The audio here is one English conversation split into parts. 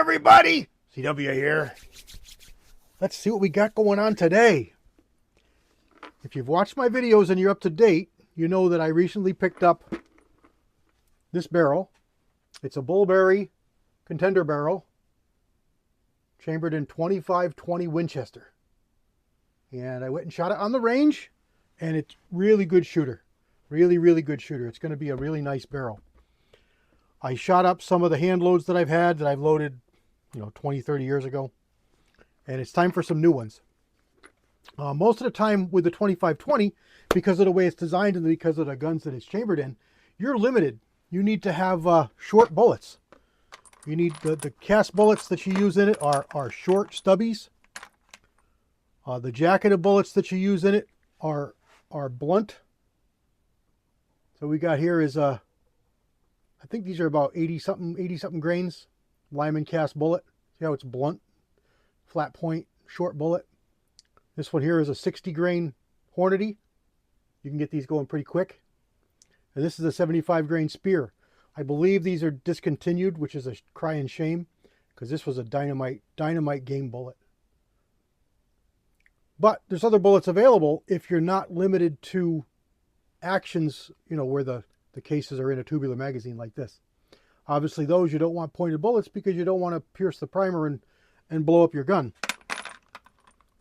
everybody! CW here. Let's see what we got going on today. If you've watched my videos and you're up to date, you know that I recently picked up this barrel. It's a Bullberry contender barrel, chambered in 2520 Winchester. And I went and shot it on the range, and it's really good shooter. Really good shooter. It's going to be a really nice barrel. I shot up some of the hand loads that I've had that I've loaded, 20, 30 years ago. And it's time for some new ones. Most of the time with the 2520, because of the way it's designed and because of the guns that it's chambered in, you're limited. You need to have short bullets. You need the cast bullets that you use in it are short stubbies. The jacketed bullets that you use in it are blunt. So we got here is I think these are about 80 something grains Lyman cast bullet. See how it's blunt, flat point, short bullet. This one here is a 60 grain Hornady. You can get these going pretty quick. And this is a 75 grain Spear. I believe these are discontinued, which is a crying shame, because this was a dynamite game bullet. But there's other bullets available if you're not limited to actions, where the cases are in a tubular magazine like this. Obviously those you don't want pointed bullets because you don't want to pierce the primer and blow up your gun.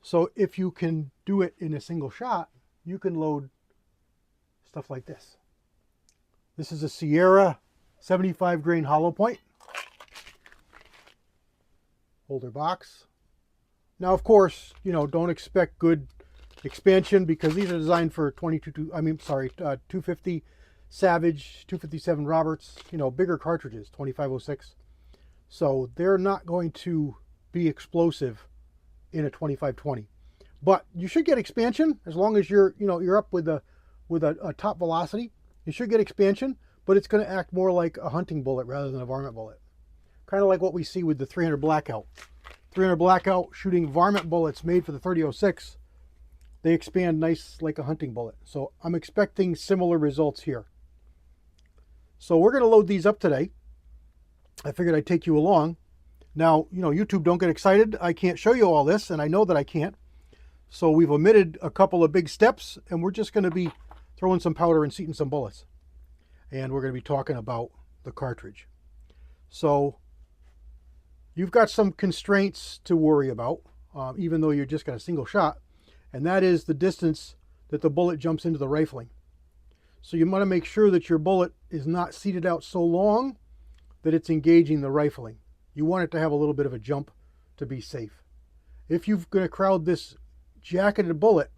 So if you can do it in a single shot, you can load stuff like this. This is a Sierra 75 grain hollow point. Holder box. Now, of course, don't expect good expansion because these are designed for 250 Savage, 257 Roberts, bigger cartridges, 2506. So they're not going to be explosive in a 2520. But you should get expansion as long as you're up with a top velocity. You should get expansion, but it's going to act more like a hunting bullet rather than a varmint bullet. Kind of like what we see with the 300 Blackout. 300 Blackout shooting varmint bullets made for the 3006. They expand nice like a hunting bullet. So I'm expecting similar results here. So we're going to load these up today. I figured I'd take you along. Now, YouTube, don't get excited. I can't show you all this, and I know that I can't. So we've omitted a couple of big steps, and we're just going to be throwing some powder and seating some bullets. And we're going to be talking about the cartridge. So you've got some constraints to worry about, even though you just got a single shot. And that is the distance that the bullet jumps into the rifling. So you want to make sure that your bullet is not seated out so long that it's engaging the rifling. You want it to have a little bit of a jump to be safe. If you're going to crowd this jacketed bullet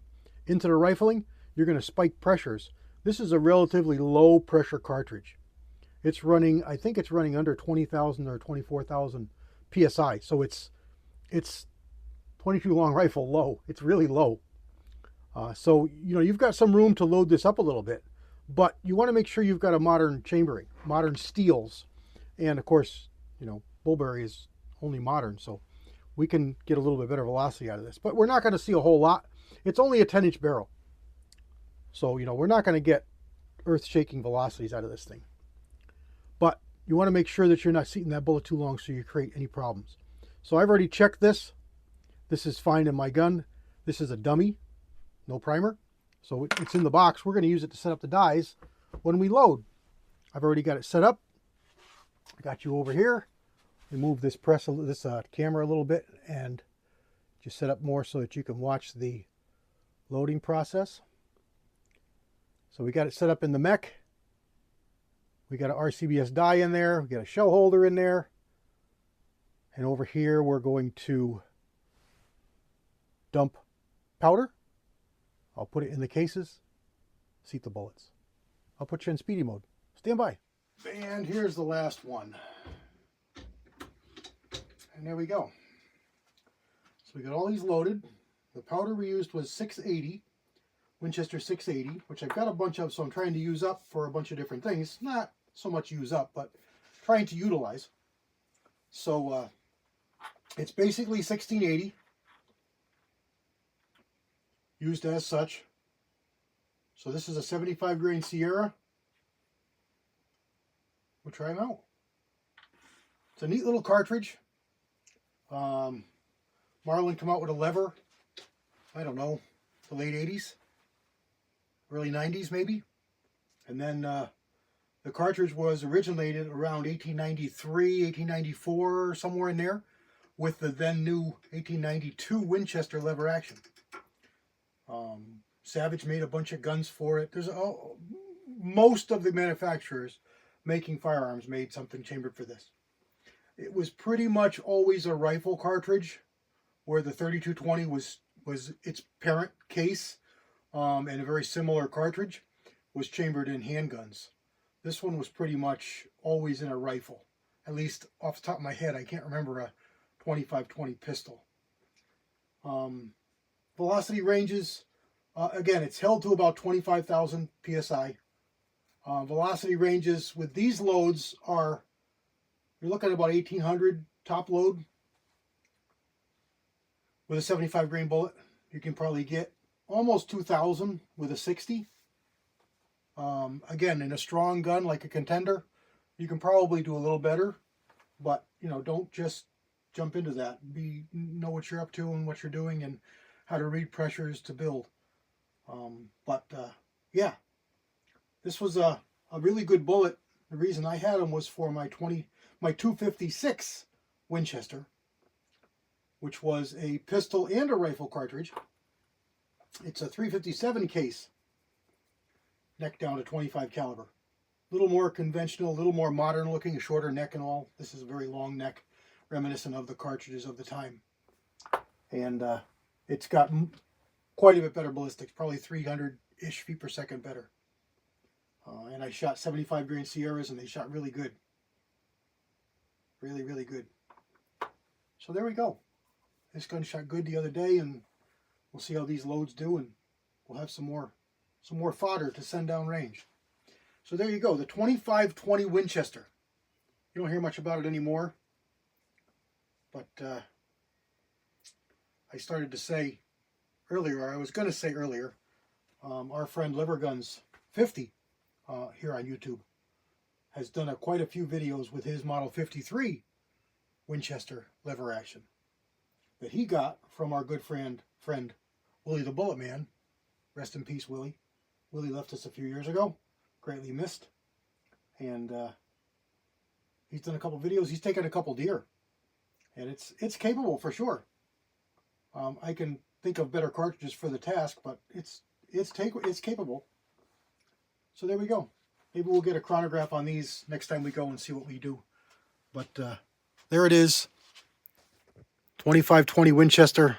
into the rifling, you're going to spike pressures. This is a relatively low pressure cartridge. It's running, I think it's running under 20,000 or 24,000 PSI. So it's 22 long rifle low. It's really low. So, you've got some room to load this up a little bit, but you want to make sure you've got a modern chambering, modern steels. And of course, Bullberry is only modern, so we can get a little bit better velocity out of this, but we're not going to see a whole lot. It's only a 10-inch barrel. So, we're not going to get earth-shaking velocities out of this thing. But you want to make sure that you're not seating that bullet too long so you create any problems. So I've already checked this. This is fine in my gun. This is a dummy, no primer. So it's in the box. We're going to use it to set up the dies when we load. I've already got it set up. I got you over here. We move this camera a little bit and just set up more so that you can watch the loading process. So we got it set up in the mech. We got an RCBS die in there. We got a shell holder in there. And over here, we're going to dump powder. I'll put it in the cases, seat the bullets. I'll put you in speedy mode. Stand by. And here's the last one. And there we go. So we got all these loaded. The powder we used was 680, Winchester 680, which I've got a bunch of, so I'm trying to use up for a bunch of different things. Not so much use up, but trying to utilize. So it's basically 1680, used as such. So this is a 75 grain Sierra. We'll try them out. It's a neat little cartridge. Marlin come out with a lever, I don't know, the late 80s, early 90s maybe. And then the cartridge was originated around 1893, 1894, somewhere in there, with the then new 1892 Winchester lever action. Savage made a bunch of guns for it. Most of the manufacturers making firearms made something chambered for this. It was pretty much always a rifle cartridge, where the 3220 was its parent case, and a very similar cartridge was chambered in handguns. This one was pretty much always in a rifle. At least off the top of my head, I can't remember a 2520 pistol. Velocity ranges, again, it's held to about 25,000 psi. Velocity ranges with these loads are, you're looking at about 1800 top load. With a 75 grain bullet, you can probably get almost 2,000 with a 60. Again, in a strong gun like a Contender, you can probably do a little better, but don't just jump into that. Know what you're up to and what you're doing and how to read pressures to build. Yeah, this was a really good bullet. The reason I had them was for my 256 Winchester, which was a pistol and a rifle cartridge. It's a 357 case, neck down to 25 caliber. A little more conventional, a little more modern looking, a shorter neck and all. This is a very long neck, reminiscent of the cartridges of the time. And it's got quite a bit better ballistics, probably 300-ish feet per second better. And I shot 75 grain Sierras, and they shot really good. Really, really good. So there we go. This gun shot good the other day, and we'll see how these loads do, and we'll have some more fodder to send down range. So there you go, the 2520 Winchester. You don't hear much about it anymore, but I started to say earlier, I was going to say earlier, our friend Liverguns 50 here on YouTube has done quite a few videos with his Model 53 Winchester lever action that he got from our good friend Willie the Bullet Man. Rest in peace, Willie. Willie left us a few years ago, greatly missed. And he's done a couple videos. He's taken a couple deer, and it's capable for sure. I can think of better cartridges for the task, but it's capable. So there we go. Maybe we'll get a chronograph on these next time we go and see what we do. But there it is. 2520 Winchester.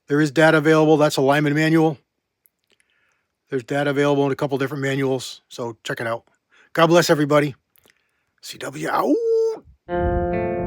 There is data available. That's a Lyman manual. There's data available in a couple different manuals, so check it out. God bless everybody. CW out.